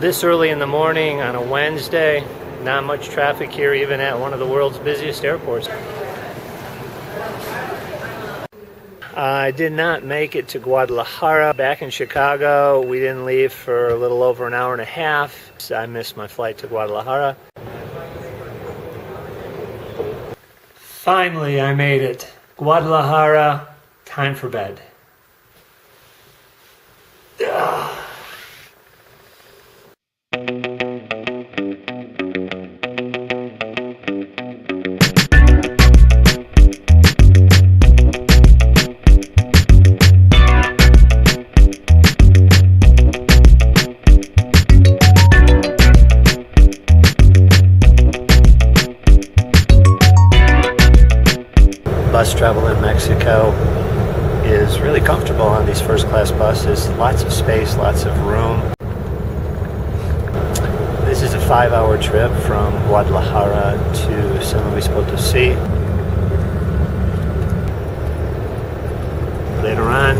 This early in the morning on a Wednesday, not much traffic here even at one of the world's busiest airports. I did not make it to Guadalajara. Back in Chicago, we didn't leave for a little over an hour and a half. So I missed my flight to Guadalajara. Finally, I made it. Guadalajara, time for bed. Ugh. Bus travel in Mexico is really comfortable on these first-class buses. Lots of space, lots of room. This is a 5-hour trip from Guadalajara to San Luis Potosí. Later on,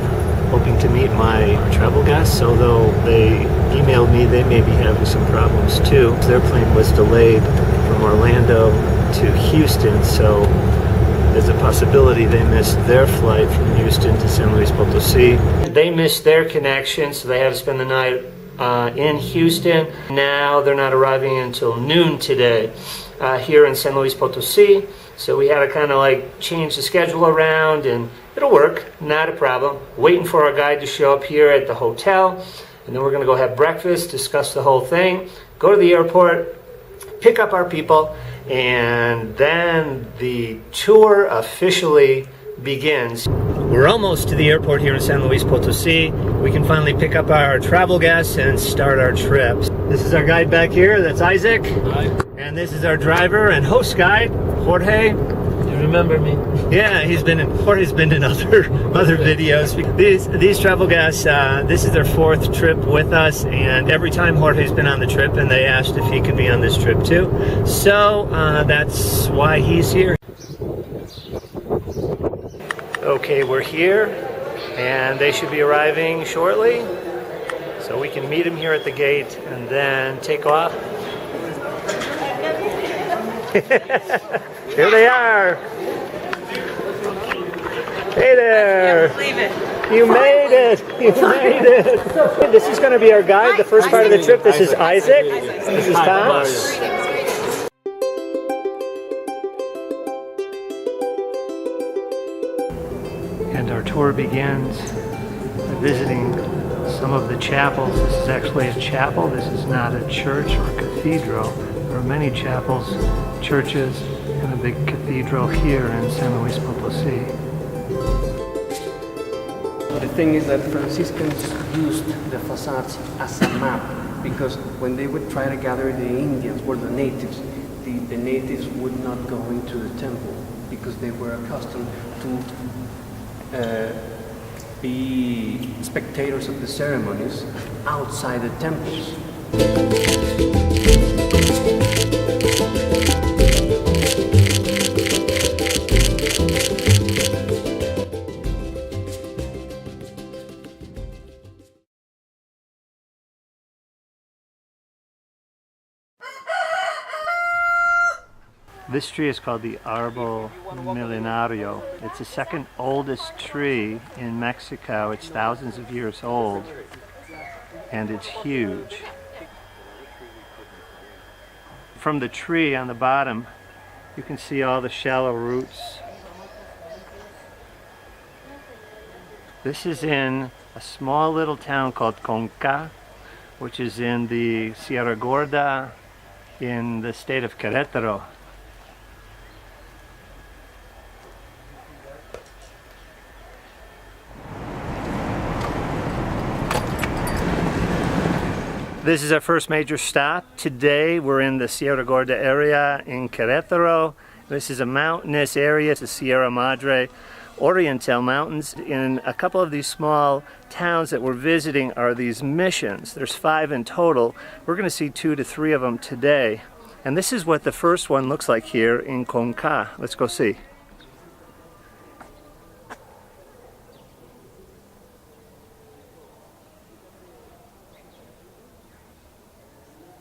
hoping to meet my travel guests, although they emailed me they may be having some problems too. Their plane was delayed from Orlando to Houston, so there's a possibility they missed their flight from Houston to San Luis Potosí. They missed their connection, so they had to spend the night in Houston. Now they're not arriving until noon today here in San Luis Potosí. So we had to kind of like change the schedule around, and it'll work, not a problem. Waiting for our guide to show up here at the hotel, and then we're gonna go have breakfast, discuss the whole thing, go to the airport, pick up our people, and then the tour officially begins. We're almost to the airport here in San Luis Potosí. We can finally pick up our travel guests and start our trips. This is our guide back here, that's Isaac. Hi. And this is our driver and host guide, Jorge. You remember me? Yeah, Jorge's been in other videos. These travel guests, this is their 4th trip with us, and every time Jorge's been on the trip, and they asked if he could be on this trip too. So that's why he's here. Okay, we're here, and they should be arriving shortly, so we can meet them here at the gate and then take off. Here they are. Hey there. I can't believe it. You made it. You made it. This is going to be our guide, the first part of the trip. This is Isaac. This is Tom. And our tour begins by visiting some of the chapels. This is actually a chapel. This is not a church or cathedral. There are many chapels, churches, and a big cathedral here in San Luis Potosí. The thing is that Franciscans used the facades as a map, because when they would try to gather the Indians or the natives, the natives would not go into the temple because they were accustomed to be spectators of the ceremonies outside the temples. This tree is called the Árbol Milenario. It's the second oldest tree in Mexico. It's thousands of years old, and it's huge. From the tree on the bottom, you can see all the shallow roots. This is in a small little town called Conca, which is in the Sierra Gorda in the state of Queretaro. This is our first major stop. Today we're in the Sierra Gorda area in Queretaro. This is a mountainous area, it's the Sierra Madre Oriental Mountains. In a couple of these small towns that we're visiting are these missions. There's 5 in total. We're going to see 2 to 3 of them today. And this is what the first one looks like here in Conca. Let's go see.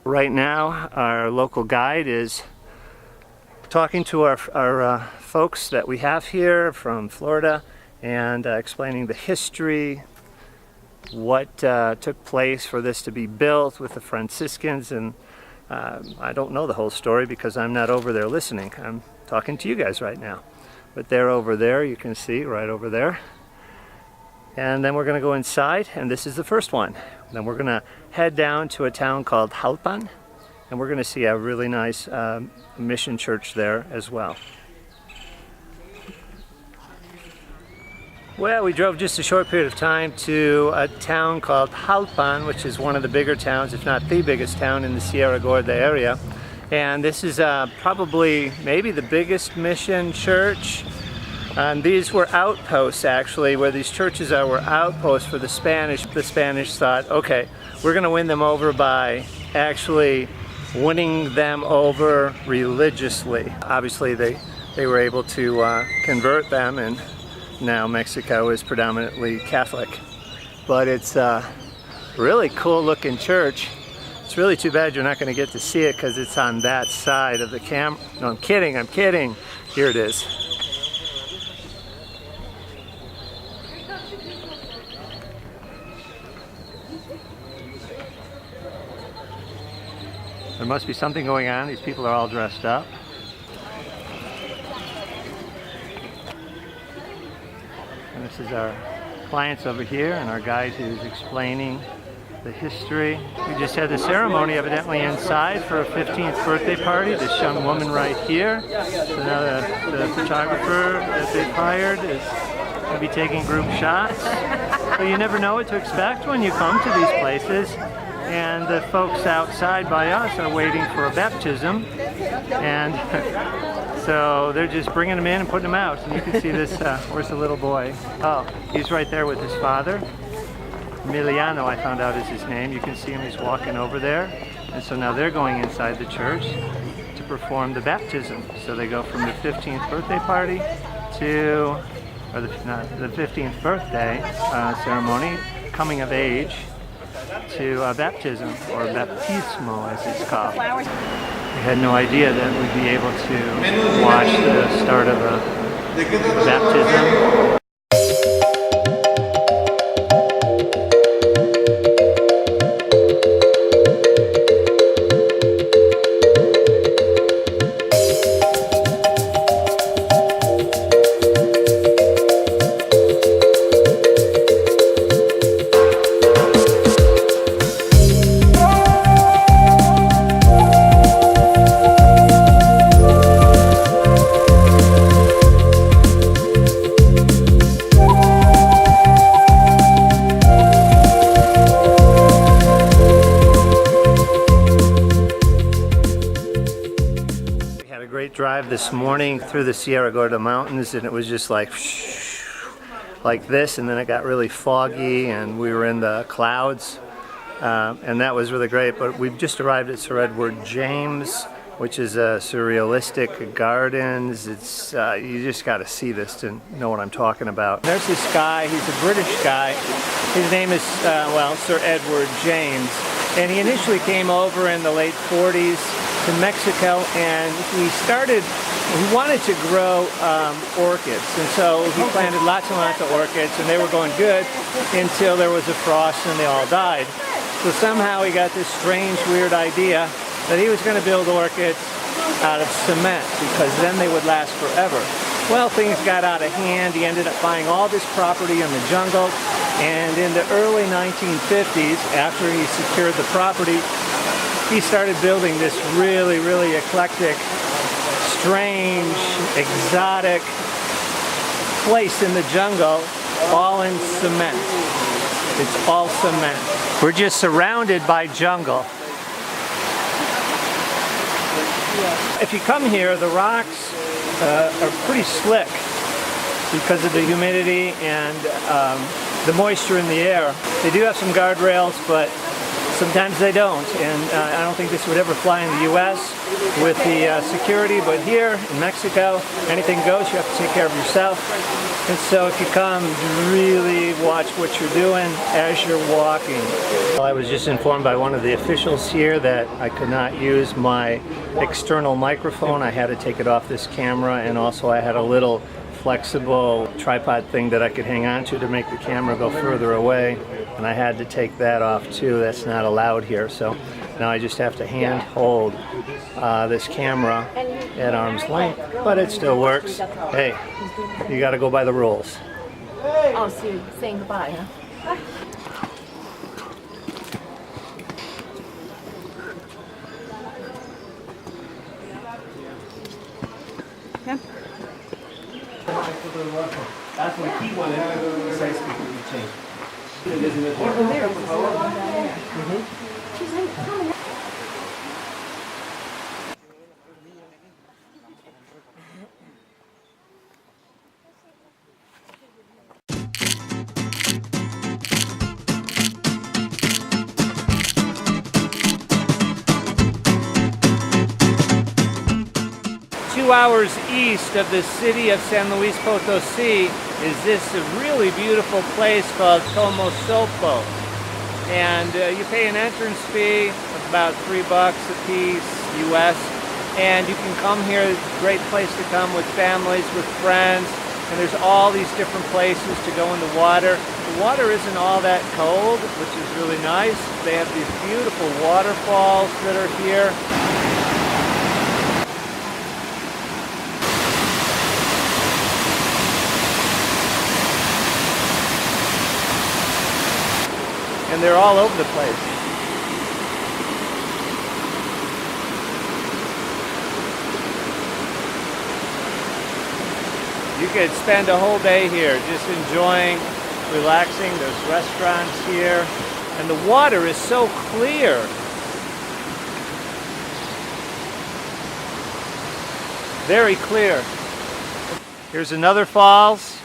Right now, our local guide is talking to our folks that we have here from Florida and explaining the history, what took place for this to be built with the Franciscans. And I don't know the whole story because I'm not over there listening. I'm talking to you guys right now. But they're over there, you can see right over there. And then we're going to go inside, and this is the first one. Then we're going to head down to a town called Jalpan, and we're going to see a really nice mission church there as well. Well, we drove just a short period of time to a town called Jalpan, which is one of the bigger towns, if not the biggest town in the Sierra Gorda area. And this is probably maybe the biggest mission church. And these were outposts, actually, where these churches are were outposts for the Spanish. The Spanish thought, okay, we're going to win them over by actually winning them over religiously. Obviously, they were able to convert them, and now Mexico is predominantly Catholic. But it's a really cool looking church. It's really too bad you're not going to get to see it because it's on that side of the camera. No, I'm kidding, I'm kidding. Here it is. There must be something going on. These people are all dressed up. And this is our clients over here and our guide who's explaining the history. We just had the ceremony evidently inside for a 15th birthday party. This young woman right here. So now the photographer that they've hired is going to be taking group shots. So you never know what to expect when you come to these places. And the folks outside by us are waiting for a baptism. And so they're just bringing them in and putting them out. And you can see this, where's the little boy? Oh, he's right there with his father. Emiliano, I found out is his name. You can see him, he's walking over there. And so now they're going inside the church to perform the baptism. So they go from the 15th birthday party to, or the 15th birthday ceremony, coming of age, to baptism, or baptismo as it's called. We had no idea that we'd be able to watch the start of a baptism. Drive this morning through the Sierra Gorda mountains, and it was just like this, and then it got really foggy and we were in the clouds, and that was really great. But we've just arrived at Sir Edward James, which is a surrealistic gardens. It's you just got to see this to know what I'm talking about. There's this guy, he's a British guy. His name is well, Sir Edward James, and he initially came over in the late 40s to Mexico, and he wanted to grow orchids, and so he planted lots and lots of orchids, and they were going good until there was a frost and they all died. So somehow he got this strange, weird idea that he was going to build orchids out of cement because then they would last forever. Well, things got out of hand. He ended up buying all this property in the jungle, and in the early 1950s, after he secured the property, he started building this really, really eclectic, strange, exotic place in the jungle, all in cement. It's all cement. We're just surrounded by jungle. If you come here, the rocks are pretty slick because of the humidity and the moisture in the air. They do have some guardrails, but Sometimes they don't, and I don't think this would ever fly in the U.S. with the security, but here in Mexico, anything goes. You have to take care of yourself. And so if you come, really watch what you're doing as you're walking. Well, I was just informed by one of the officials here that I could not use my external microphone. I had to take it off this camera, and also I had a little flexible tripod thing that I could hang on to make the camera go further away, and I had to take that off too. That's not allowed here, so now I just have to hand hold this camera at arm's length, but it still works. Hey, you got to go by the rules. Oh, so you're saying goodbye, huh? Yeah. That's what key one says we change. 2 hours east of the city of San Luis Potosi is this really beautiful place called Tomosopo. And you pay an entrance fee of about $3 a piece US, and you can come here. It's a great place to come with families, with friends, and there's all these different places to go in the water. The water isn't all that cold, which is really nice. They have these beautiful waterfalls that are here. And they're all over the place. You could spend a whole day here just enjoying, relaxing. There's restaurants here. And the water is so clear. Very clear. Here's another falls.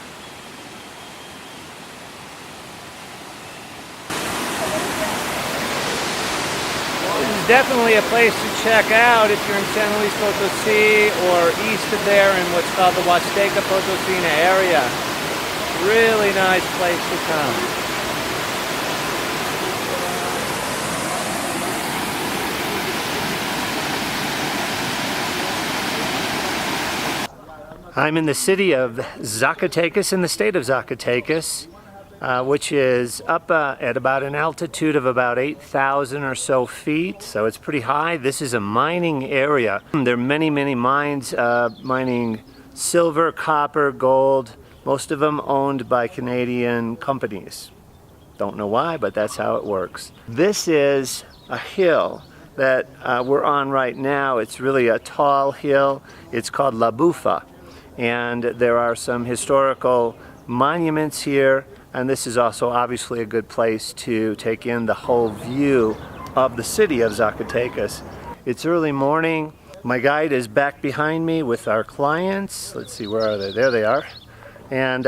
Definitely a place to check out if you're in San Luis Potosi or east of there in what's called the Huasteca Potosina area. Really nice place to come. I'm in the city of Zacatecas in the state of Zacatecas. Which is up at about an altitude of about 8,000 or so feet, so it's pretty high. This is a mining area. There are many, many mines mining silver, copper, gold, most of them owned by Canadian companies. Don't know why, but that's how it works. This is a hill that we're on right now. It's really a tall hill. It's called La Bufa, and there are some historical monuments here. And this is also obviously a good place to take in the whole view of the city of Zacatecas. It's early morning. My guide is back behind me with our clients. Let's see, where are they? There they are. And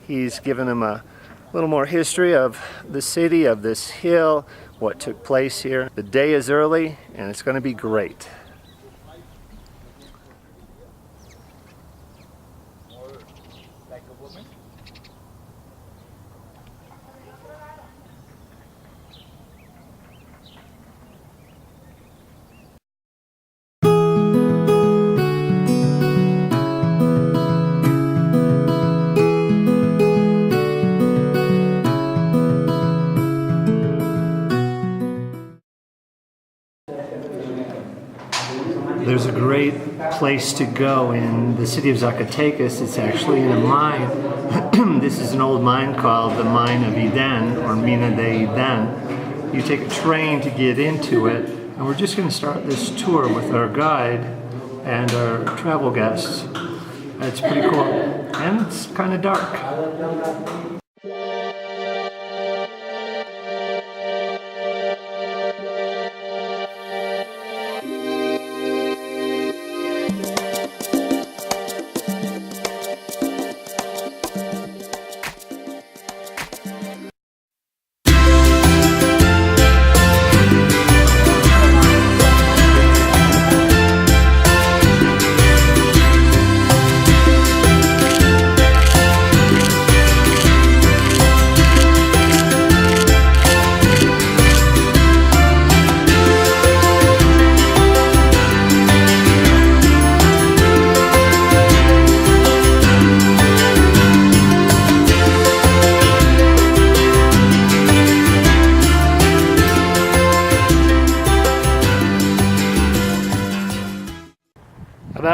he's given them a little more history of the city, of this hill, what took place here. The day is early and it's going to be great. There's a great place to go in the city of Zacatecas. It's actually in a mine. This is an old mine called the Mine of Eden, or Mina de Eden. You take a train to get into it, and we're just going to start this tour with our guide and our travel guests. It's pretty cool, and it's kind of dark.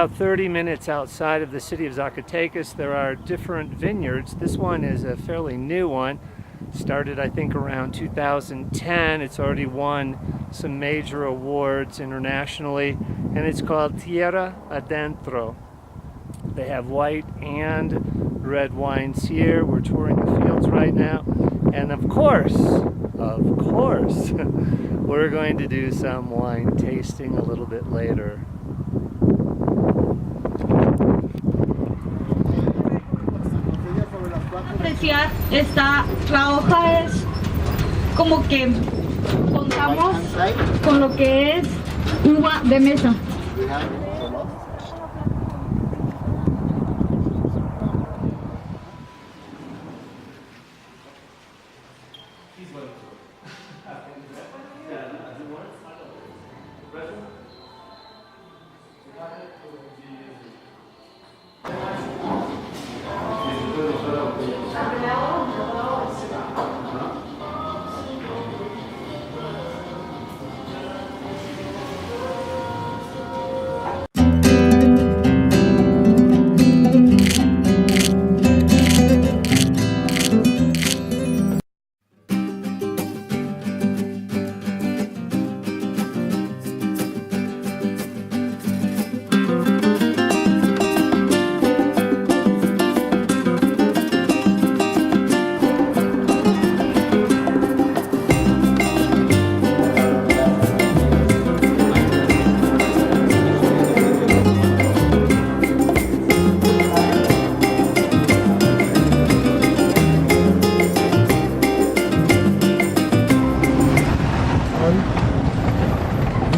About 30 minutes outside of the city of Zacatecas, there are different vineyards. This one is a fairly new one. Started, I think, around 2010. It's already won some major awards internationally, and it's called Tierra Adentro. They have white and red wines here. We're touring the fields right now, and of course, we're going to do some wine tasting a little bit later. Apreciar la hoja es como que contamos con lo que es uva de mesa.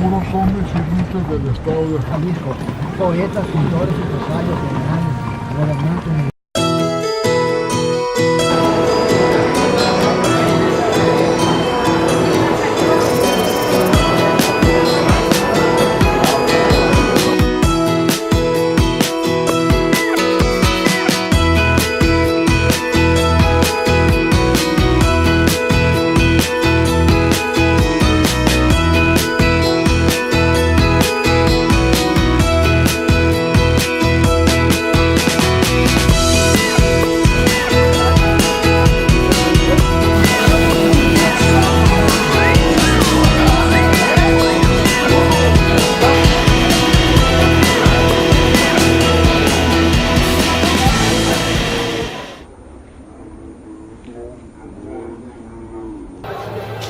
Puros hombres y muchos del estado de Jalisco, poetas, pintores, empresarios, generales, gobernantes.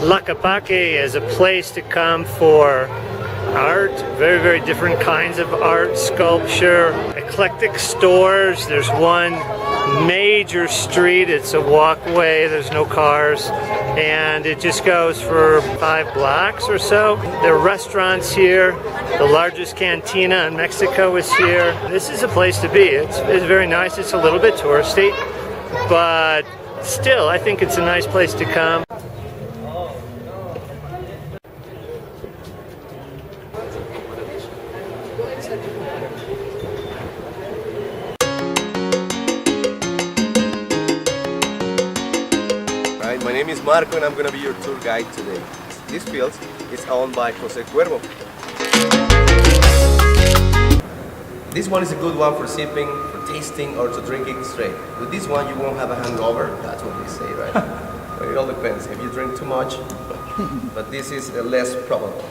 Tlaquepaque is a place to come for art, very, very different kinds of art, sculpture, eclectic stores. There's one major street, it's a walkway, there's no cars, and it just goes for 5 blocks or so. There are restaurants here. The largest cantina in Mexico is here. This is a place to be. It's very nice. It's a little bit touristy, but still, I think it's a nice place to come. My name is Marco and I'm going to be your tour guide today. This field is owned by Jose Cuervo. This one is a good one for sipping, for tasting, or to drinking straight. With this one you won't have a hangover, that's what they say, right? But it all depends, if you drink too much, but this is less probable.